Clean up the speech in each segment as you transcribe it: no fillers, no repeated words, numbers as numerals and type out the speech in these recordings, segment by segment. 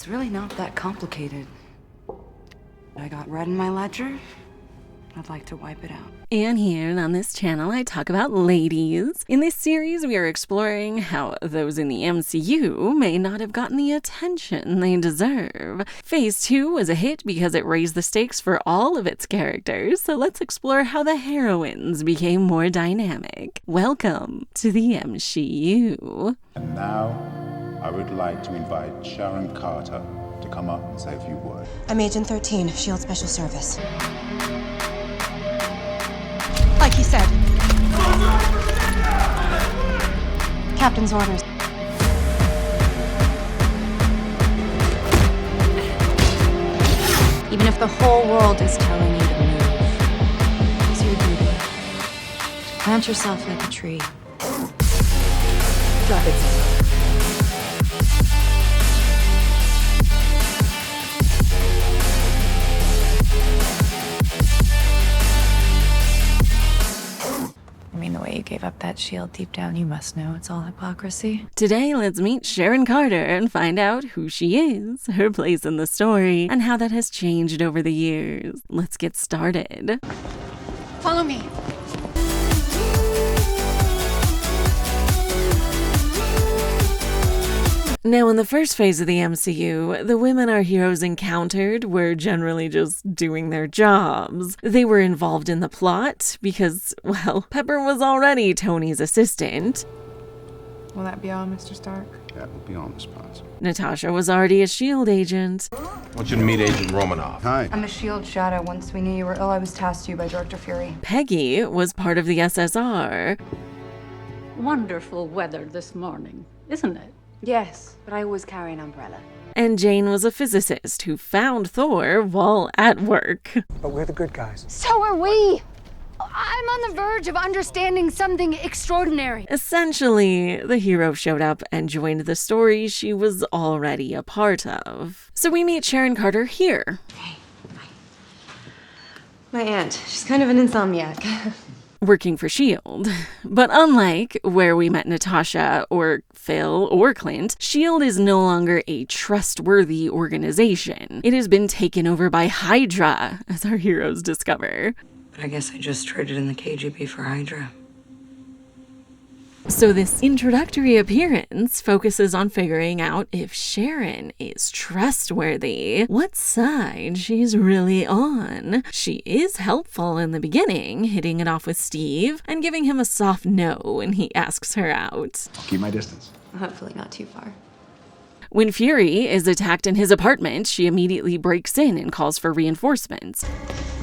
It's really not that complicated. I got red in my ledger. I'd like to wipe it out. And here on this channel, I talk about ladies. In this series, we are exploring how those in the MCU may not have gotten the attention they deserve. Phase 2 was a hit because it raised the stakes for all of its characters, so let's explore how the heroines became more dynamic. Welcome to the MCU. And now, I would like to invite Sharon Carter to come up and say a few words. I'm Agent 13, SHIELD Special Service. Like he said. Captain's orders. Even if the whole world is telling you to move, it's your duty. Plant yourself like a tree. Drop it. The way you gave up that shield, deep down you must know it's all hypocrisy. Today, let's meet Sharon Carter and find out who she is, her place in the story, and how that has changed over the years. Let's get started. Follow me. Now, in the first phase of the MCU, the women our heroes encountered were generally just doing their jobs. They were involved in the plot because, well, Pepper was already Tony's assistant. Will that be all, Mr. Stark? That will be all, Miss Potts. Natasha was already a SHIELD agent. I want you to meet Agent Romanoff. Hi. I'm a SHIELD shadow. Once we knew you were ill, I was tasked to you by Director Fury. Peggy was part of the SSR. Wonderful weather this morning, isn't it? Yes, but I always carry an umbrella. And Jane was a physicist who found Thor while at work. But we're the good guys. So are we! I'm on the verge of understanding something extraordinary. Essentially, the hero showed up and joined the story she was already a part of. So we meet Sharon Carter here. Hey, my aunt. She's kind of an insomniac. Working for SHIELD. But unlike where we met Natasha or Phil or Clint, SHIELD is no longer a trustworthy organization. It has been taken over by Hydra, as our heroes discover. But I guess I just traded in the KGB for Hydra. So this introductory appearance focuses on figuring out if Sharon is trustworthy, what side she's really on. She is helpful in the beginning, hitting it off with Steve and giving him a soft no when he asks her out. I'll keep my distance. Hopefully not too far. When Fury is attacked in his apartment, she immediately breaks in and calls for reinforcements.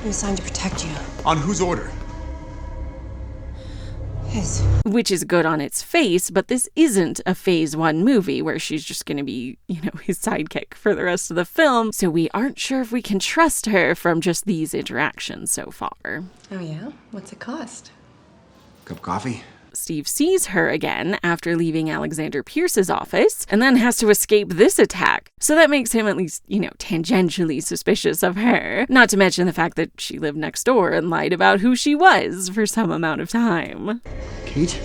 I'm assigned to protect you. On whose order? His. Which is good on its face, but this isn't a phase 1 movie where she's just gonna be, his sidekick for the rest of the film, so we aren't sure if we can trust her from just these interactions so far. Oh yeah? What's it cost? Cup of coffee? Steve sees her again after leaving Alexander Pierce's office, and then has to escape this attack. So that makes him at least, tangentially suspicious of her. Not to mention the fact that she lived next door and lied about who she was for some amount of time. Kate?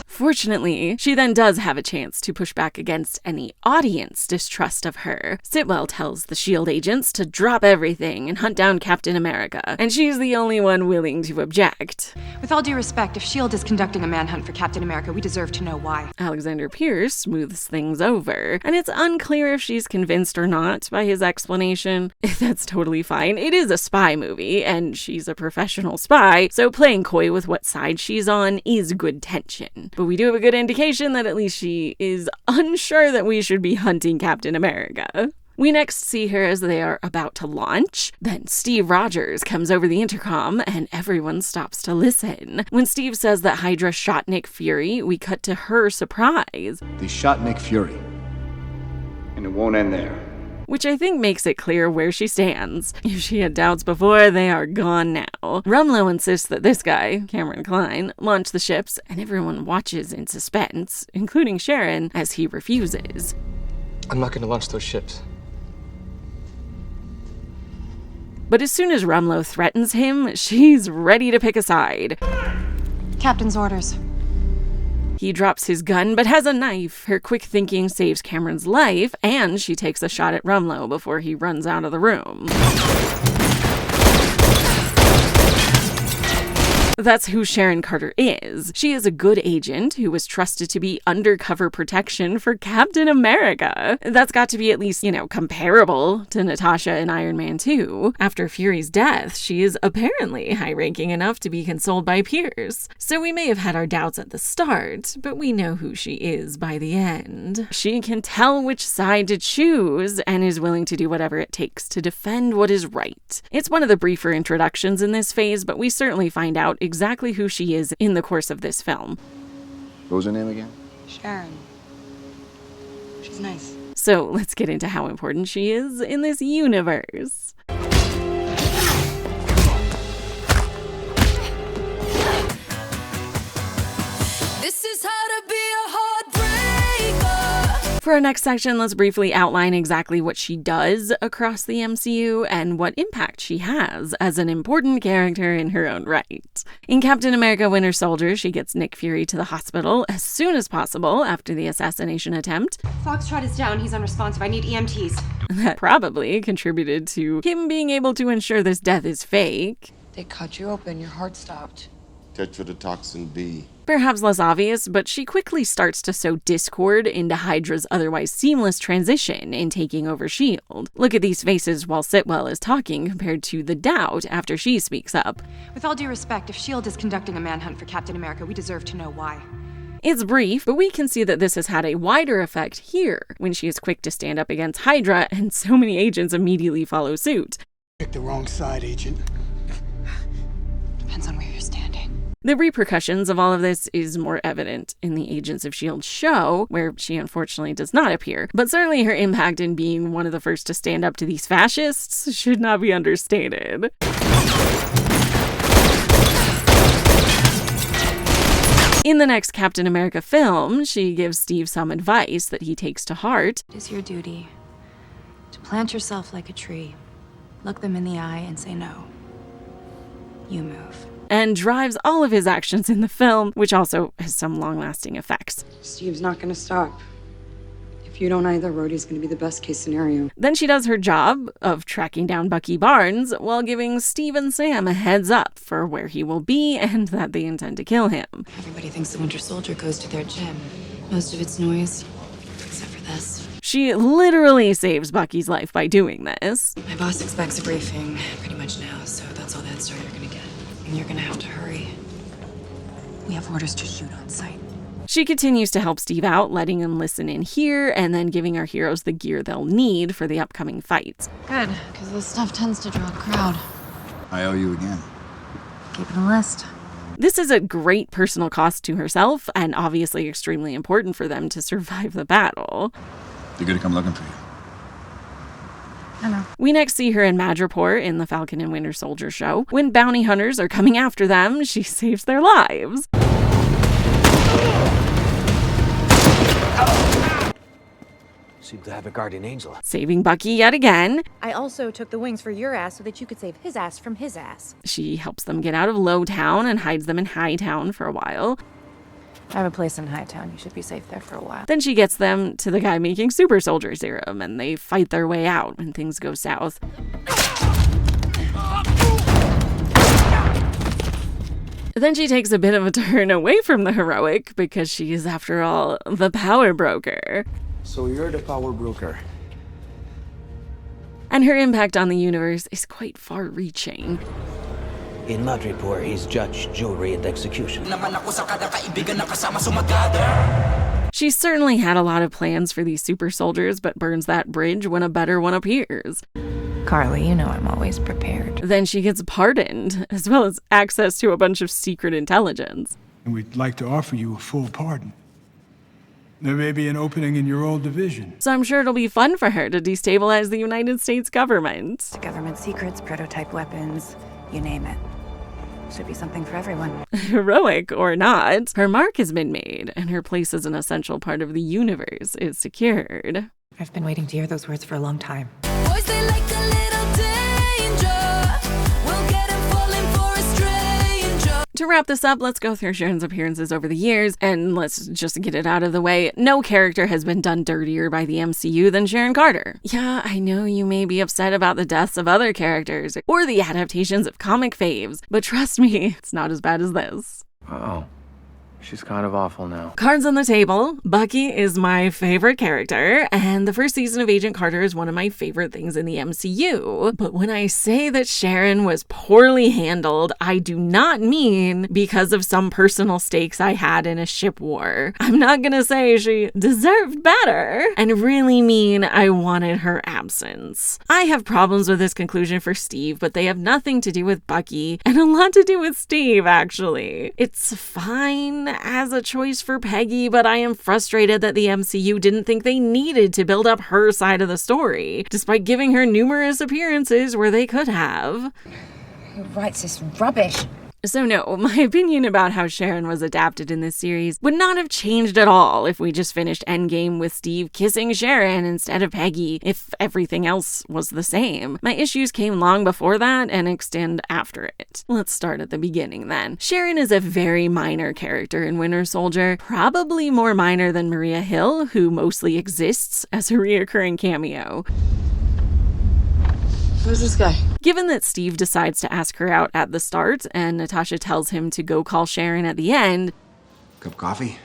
Fortunately, she then does have a chance to push back against any audience distrust of her. Sitwell tells the SHIELD agents to drop everything and hunt down Captain America, and she's the only one willing to object. With all due respect, if SHIELD is conducting a manhunt for Captain America, we deserve to know why. Alexander Pierce smooths things over, and it's unclear if she's convinced or not by his explanation. That's totally fine. It is a spy movie, and she's a professional spy, so playing coy with what side she's on is good tension. But we do have a good indication that at least she is unsure that we should be hunting Captain America. We next see her as they are about to launch. Then Steve Rogers comes over the intercom and everyone stops to listen. When Steve says that Hydra shot Nick Fury, we cut to her surprise. They shot Nick Fury. And it won't end there. Which I think makes it clear where she stands. If she had doubts before, they are gone now. Rumlow insists that this guy, Cameron Klein, launch the ships, and everyone watches in suspense, including Sharon, as he refuses. I'm not going to launch those ships. But as soon as Rumlow threatens him, she's ready to pick a side. Captain's orders. He drops his gun but has a knife. Her quick thinking saves Cameron's life, and she takes a shot at Rumlow before he runs out of the room. That's who Sharon Carter is. She is a good agent who was trusted to be undercover protection for Captain America. That's got to be at least, comparable to Natasha in Iron Man 2. After Fury's death, she is apparently high-ranking enough to be consoled by peers. So we may have had our doubts at the start, but we know who she is by the end. She can tell which side to choose and is willing to do whatever it takes to defend what is right. It's one of the briefer introductions in this phase, but we certainly find out exactly who she is in the course of this film. What was her name again? Sharon. She's nice. So let's get into how important she is in this universe. This is how to be a heartbreaker. For our next section, let's briefly outline exactly what she does across the MCU and what impact she has as an important character in her own right. In Captain America: Winter Soldier, she gets Nick Fury to the hospital as soon as possible after the assassination attempt. Foxtrot is down. He's unresponsive. I need EMTs. That probably contributed to him being able to ensure this death is fake. They cut you open, your heart stopped. Tetrodotoxin B. Perhaps less obvious, but she quickly starts to sow discord into Hydra's otherwise seamless transition in taking over S.H.I.E.L.D. Look at these faces while Sitwell is talking compared to the doubt after she speaks up. With all due respect, if S.H.I.E.L.D. is conducting a manhunt for Captain America, we deserve to know why. It's brief, but we can see that this has had a wider effect here, when she is quick to stand up against Hydra and so many agents immediately follow suit. Pick the wrong side, Agent. Depends on where you're standing. The repercussions of all of this is more evident in the Agents of S.H.I.E.L.D. show, where she unfortunately does not appear, but certainly her impact in being one of the first to stand up to these fascists should not be understated. In the next Captain America film, she gives Steve some advice that he takes to heart. It is your duty to plant yourself like a tree, look them in the eye, and say no. You move. And drives all of his actions in the film, which also has some long-lasting effects. Steve's not gonna stop. If you don't either, Rhodey's gonna be the best case scenario. Then she does her job of tracking down Bucky Barnes while giving Steve and Sam a heads up for where he will be and that they intend to kill him. Everybody thinks the Winter Soldier goes to their gym. Most of it's noise, except for this. She literally saves Bucky's life by doing this. My boss expects a briefing pretty much now, so that's all that story you're gonna get. And you're gonna have to hurry. We have orders to shoot on sight. She continues to help Steve out, letting him listen in here and then giving our heroes the gear they'll need for the upcoming fights. Good, because this stuff tends to draw a crowd. I owe you again. Keeping a list. This is a great personal cost to herself and obviously extremely important for them to survive the battle. They're gonna come looking for you. I know. We next see her in Madripoor in the Falcon and Winter Soldier show. When bounty hunters are coming after them, she saves their lives. Seem to have a guardian angel. Saving Bucky yet again. I also took the wings for your ass so that you could save his ass from his ass. She helps them get out of Lowtown and hides them in Hightown for a while. I have a place in Hightown. You should be safe there for a while. Then she gets them to the guy making super soldier serum, and they fight their way out when things go south. Then she takes a bit of a turn away from the heroic because she is, after all, the power broker. So you're the power broker. And her impact on the universe is quite far-reaching. In Madripoor, he's judge, jury, and execution. She certainly had a lot of plans for these super soldiers, but burns that bridge when a better one appears. Carly, you know I'm always prepared. Then she gets pardoned, as well as access to a bunch of secret intelligence. And we'd like to offer you a full pardon. There may be an opening in your old division. So I'm sure it'll be fun for her to destabilize the United States government. Government secrets, prototype weapons, you name it. Should be something for everyone. Heroic or not, her mark has been made, and her place as an essential part of the universe is secured. I've been waiting to hear those words for a long time. Boys, they like a little danger. We'll get 'em falling for a stranger. To wrap this up, let's go through Sharon's appearances over the years, and let's just get it out of the way. No character has been done dirtier by the MCU than Sharon Carter. Yeah, I know you may be upset about the deaths of other characters, or the adaptations of comic faves, but trust me, it's not as bad as this. Uh-oh. She's kind of awful now. Cards on the table. Bucky is my favorite character, and the first season of Agent Carter is one of my favorite things in the MCU. But when I say that Sharon was poorly handled, I do not mean because of some personal stakes I had in a ship war. I'm not gonna say she deserved better, and really mean I wanted her absence. I have problems with this conclusion for Steve, but they have nothing to do with Bucky, and a lot to do with Steve, actually. It's fine as a choice for Peggy, but I am frustrated that the MCU didn't think they needed to build up her side of the story, despite giving her numerous appearances where they could have. Who writes this rubbish? So no, my opinion about how Sharon was adapted in this series would not have changed at all if we just finished Endgame with Steve kissing Sharon instead of Peggy, if everything else was the same. My issues came long before that and extend after it. Let's start at the beginning then. Sharon is a very minor character in Winter Soldier, probably more minor than Maria Hill, who mostly exists as a reoccurring cameo. Who's this guy? Given that Steve decides to ask her out at the start, and Natasha tells him to go call Sharon at the end, Cup of coffee?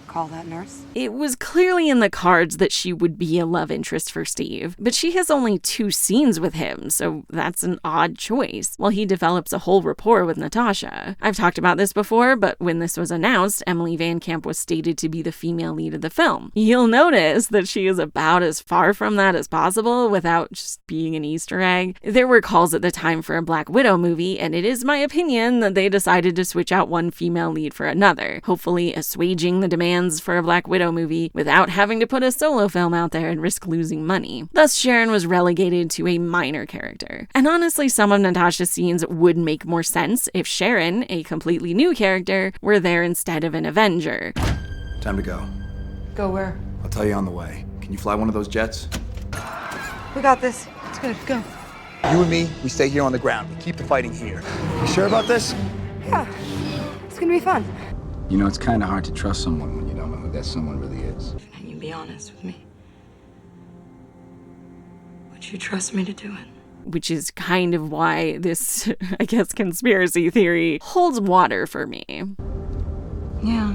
Call that nurse? it was clearly in the cards that she would be a love interest for Steve. But she has only 2 scenes with him, so that's an odd choice, while he develops a whole rapport with Natasha. I've talked about this before, but when this was announced, Emily Van Camp was stated to be the female lead of the film. You'll notice that she is about as far from that as possible without just being an Easter egg. There were calls at the time for a Black Widow movie, and it is my opinion that they decided to switch out one female lead for another, hopefully assuaging the demands for a Black Widow movie without having to put a solo film out there and risk losing money. Thus, Sharon was relegated to a minor character. And honestly, some of Natasha's scenes would make more sense if Sharon, a completely new character, were there instead of an Avenger. Time to go. Go where? I'll tell you on the way. Can you fly one of those jets? We got this. It's good. Go. You and me, we stay here on the ground. We keep the fighting here. You sure about this? Yeah. It's gonna be fun. You know, it's kind of hard to trust someone when you don't know who that someone really is. Can you be honest with me? Would you trust me to do it? Which is kind of why this, I guess, conspiracy theory holds water for me. Yeah.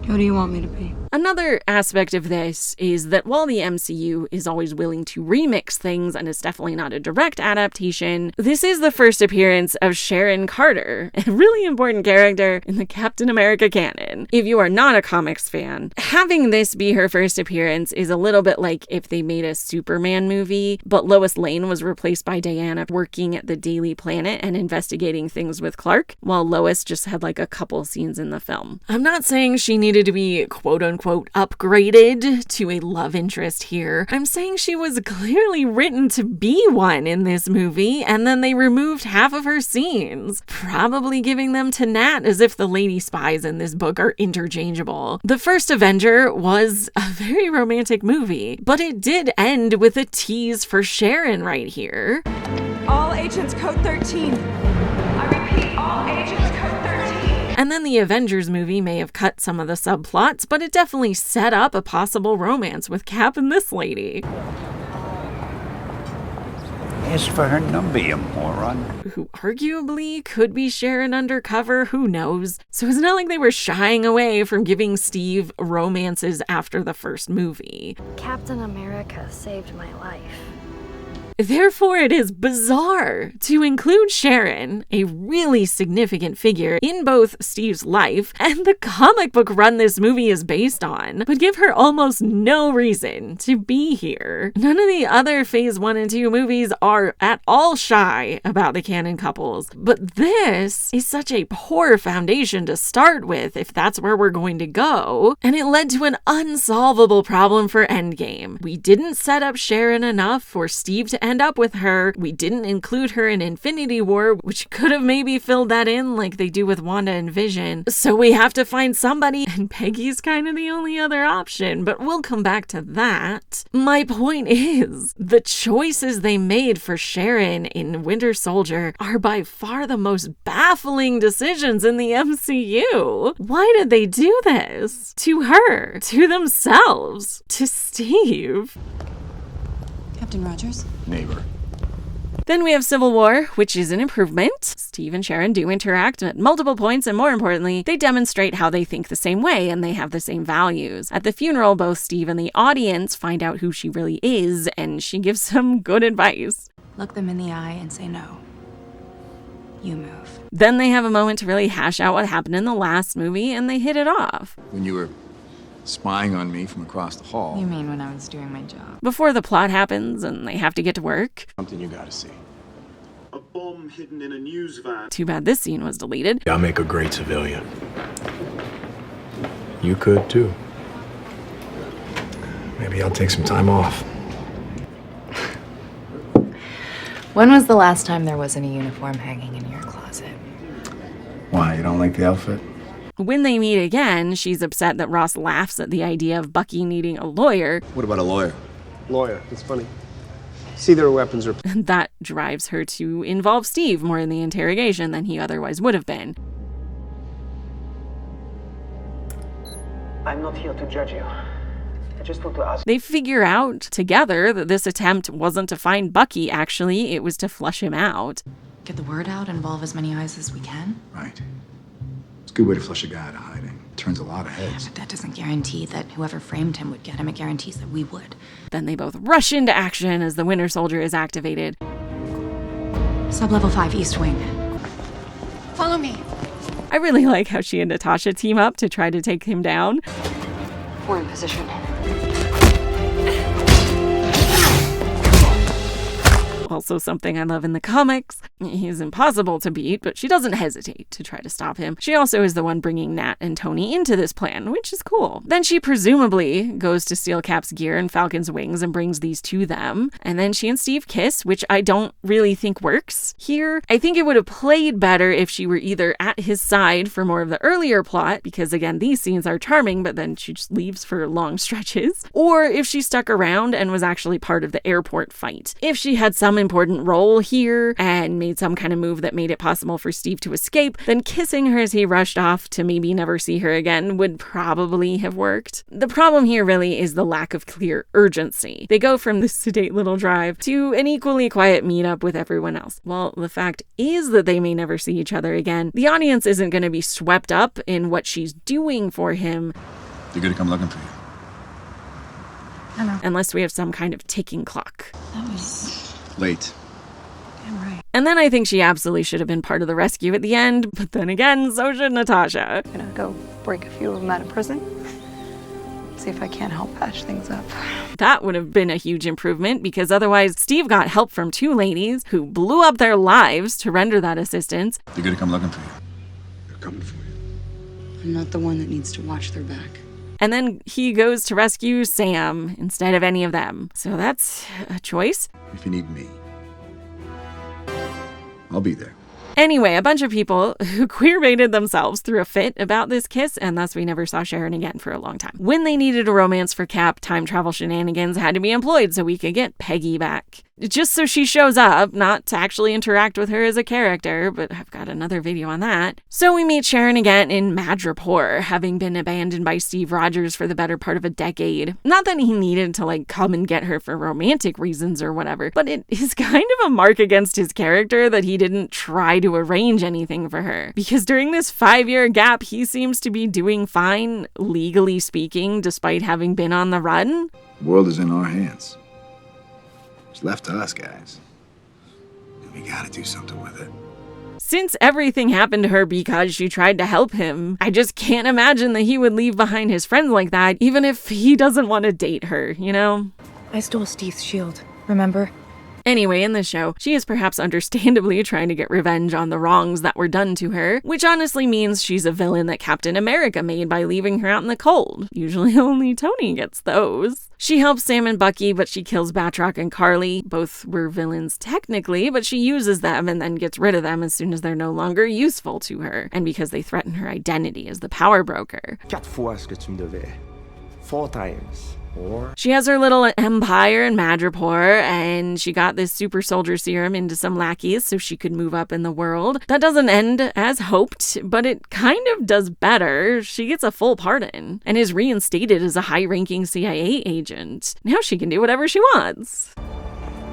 Who do you want me to be? Another aspect of this is that while the MCU is always willing to remix things and is definitely not a direct adaptation, this is the first appearance of Sharon Carter, a really important character in the Captain America canon. If you are not a comics fan, having this be her first appearance is a little bit like if they made a Superman movie, but Lois Lane was replaced by Diana working at the Daily Planet and investigating things with Clark, while Lois just had like a couple scenes in the film. I'm not saying she needed to be quote-unquote upgraded to a love interest here. I'm saying she was clearly written to be one in this movie, and then they removed half of her scenes, probably giving them to Nat as if the lady spies in this book are interchangeable. The first Avenger was a very romantic movie, but it did end with a tease for Sharon right here. All agents code 13. I repeat, all agents code 13. And then the Avengers movie may have cut some of the subplots, but it definitely set up a possible romance with Cap and this lady. Ask for her number, you moron. Who arguably could be Sharon undercover, who knows? So it's not like they were shying away from giving Steve romances after the first movie. Captain America saved my life. Therefore, it is bizarre to include Sharon, a really significant figure in both Steve's life and the comic book run this movie is based on, but give her almost no reason to be here. None of the other Phase 1 and 2 movies are at all shy about the canon couples, but this is such a poor foundation to start with if that's where we're going to go, and it led to an unsolvable problem for Endgame. We didn't set up Sharon enough for Steve to end up with her. We didn't include her in Infinity War, which could have maybe filled that in like they do with Wanda and Vision. So we have to find somebody, and Peggy's kind of the only other option, but we'll come back to that. My point is, the choices they made for Sharon in Winter Soldier are by far the most baffling decisions in the MCU. Why did they do this? To her, to themselves, to Steve. Captain Rogers? Neighbor. Then we have Civil War, which is an improvement. Steve and Sharon do interact at multiple points, and more importantly, they demonstrate how they think the same way and they have the same values. At the funeral, both Steve and the audience find out who she really is, and she gives some good advice. Look them in the eye and say no. You move. Then they have a moment to really hash out what happened in the last movie, and they hit it off. When you were spying on me from across the hall. You mean when I was doing my job? Before the plot happens and they have to get to work. Something you gotta see. A bomb hidden in a news van. Too bad this scene was deleted. I'll make a great civilian. You could too. Maybe I'll take some time off. When was the last time there wasn't a uniform hanging in your closet? Why, you don't like the outfit? When they meet again, she's upset that Ross laughs at the idea of Bucky needing a lawyer. What about a lawyer? Lawyer, it's funny. See, their weapons are... And that drives her to involve Steve more in the interrogation than he otherwise would have been. I'm not here to judge you. I just want to ask... They figure out together that this attempt wasn't to find Bucky, actually, it was to flush him out. Get the word out, involve as many eyes as we can. Right. It's a good way to flush a guy out of hiding. Turns a lot of heads. But that doesn't guarantee that whoever framed him would get him. It guarantees that we would. Then they both rush into action as the Winter Soldier is activated. Sub-level 5, East Wing. Follow me. I really like how she and Natasha team up to try to take him down. We're in position. Also something I love in the comics. He's impossible to beat, but she doesn't hesitate to try to stop him. She also is the one bringing Nat and Tony into this plan, which is cool. Then she presumably goes to steal Cap's gear and Falcon's wings and brings these to them. And then she and Steve kiss, which I don't really think works here. I think it would have played better if she were either at his side for more of the earlier plot, because again, these scenes are charming, but then she just leaves for long stretches, or if she stuck around and was actually part of the airport fight. If she had some important role here and made some kind of move that made it possible for Steve to escape, then kissing her as he rushed off to maybe never see her again would probably have worked. The problem here really is the lack of clear urgency. They go from this sedate little drive to an equally quiet meetup with everyone else. Well, the fact is that they may never see each other again. The audience isn't going to be swept up in what she's doing for him. They're gonna come looking for you. I know. Unless we have some kind of ticking clock. That was... Late. damn right. And then I think she absolutely should have been part of the rescue at the end, but then again, so should Natasha. I'm gonna go break a few of them out of prison. See if I can't help patch things up. That would have been a huge improvement, because otherwise Steve got help from two ladies who blew up their lives to render that assistance. They're gonna come looking for you. They're coming for you. I'm not the one that needs to watch their back. And then he goes to rescue Sam instead of any of them. So that's a choice. If you need me, I'll be there. Anyway, a bunch of people who queerbaited themselves threw a fit about this kiss, and thus we never saw Sharon again for a long time. When they needed a romance for Cap, time travel shenanigans had to be employed so we could get Peggy back. Just so she shows up, not to actually interact with her as a character, but I've got another video on that. So we meet Sharon again in Madripoor, having been abandoned by Steve Rogers for the better part of a decade. Not that he needed to come and get her for romantic reasons or whatever, but it is kind of a mark against his character that he didn't try to arrange anything for her. Because during this 5-year gap, he seems to be doing fine, legally speaking, despite having been on the run. The world is in our hands. It's left to us, guys. And we gotta do something with it. Since everything happened to her because she tried to help him, I just can't imagine that he would leave behind his friends like that, even if he doesn't want to date her, you know? I stole Steve's shield, remember? Anyway, in the show, she is perhaps understandably trying to get revenge on the wrongs that were done to her, which honestly means she's a villain that Captain America made by leaving her out in the cold. Usually only Tony gets those. She helps Sam and Bucky, but she kills Batroc and Carly. Both were villains technically, but she uses them and then gets rid of them as soon as they're no longer useful to her, and because they threaten her identity as the power broker. 4 fois ce que tu me devais. 4 times. She has her little empire in Madripoor, and she got this super soldier serum into some lackeys so she could move up in the world. That doesn't end as hoped, but it kind of does better. She gets a full pardon and is reinstated as a high-ranking CIA agent. Now she can do whatever she wants.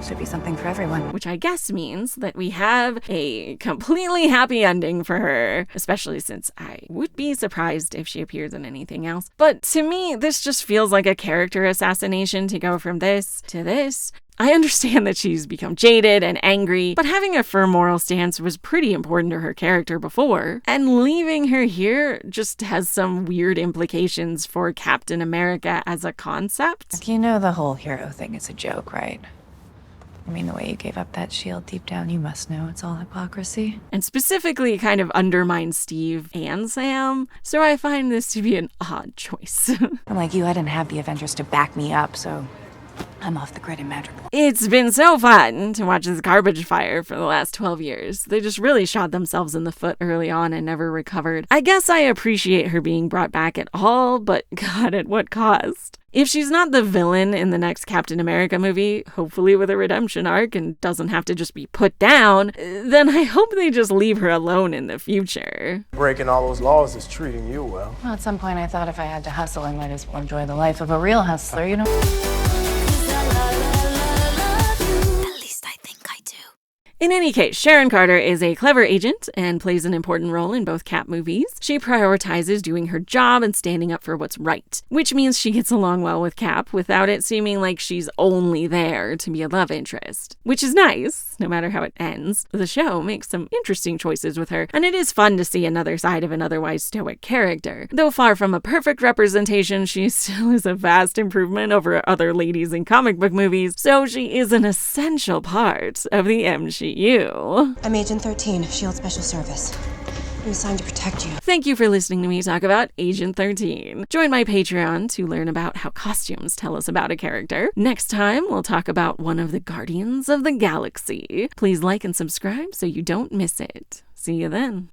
Should be something for everyone. Which I guess means that we have a completely happy ending for her, especially since I would be surprised if she appears in anything else. But to me, this just feels like a character assassination to go from this to this. I understand that she's become jaded and angry, but having a firm moral stance was pretty important to her character before, and leaving her here just has some weird implications for Captain America as a concept. You know the whole hero thing is a joke, right? I mean, the way you gave up that shield deep down, you must know it's all hypocrisy. And specifically kind of undermines Steve and Sam, so I find this to be an odd choice. Unlike you, I didn't have the Avengers to back me up, so I'm off the grid in Madripoor. It's been so fun to watch this garbage fire for the last 12 years. They just really shot themselves in the foot early on and never recovered. I guess I appreciate her being brought back at all, but God, at what cost? If she's not the villain in the next Captain America movie, hopefully with a redemption arc and doesn't have to just be put down, then I hope they just leave her alone in the future. Breaking all those laws is treating you well. Well, at some point I thought if I had to hustle, I might as well enjoy the life of a real hustler, you know? In any case, Sharon Carter is a clever agent and plays an important role in both Cap movies. She prioritizes doing her job and standing up for what's right, which means she gets along well with Cap without it seeming like she's only there to be a love interest. Which is nice, no matter how it ends. The show makes some interesting choices with her, and it is fun to see another side of an otherwise stoic character. Though far from a perfect representation, she still is a vast improvement over other ladies in comic book movies, so she is an essential part of the MCU. I'm Agent 13, SHIELD Special Service. I'm assigned to protect you. Thank you for listening to me talk about Agent 13. Join my Patreon to learn about how costumes tell us about a character. Next time, we'll talk about one of the Guardians of the Galaxy. Please like and subscribe so you don't miss it. See you then.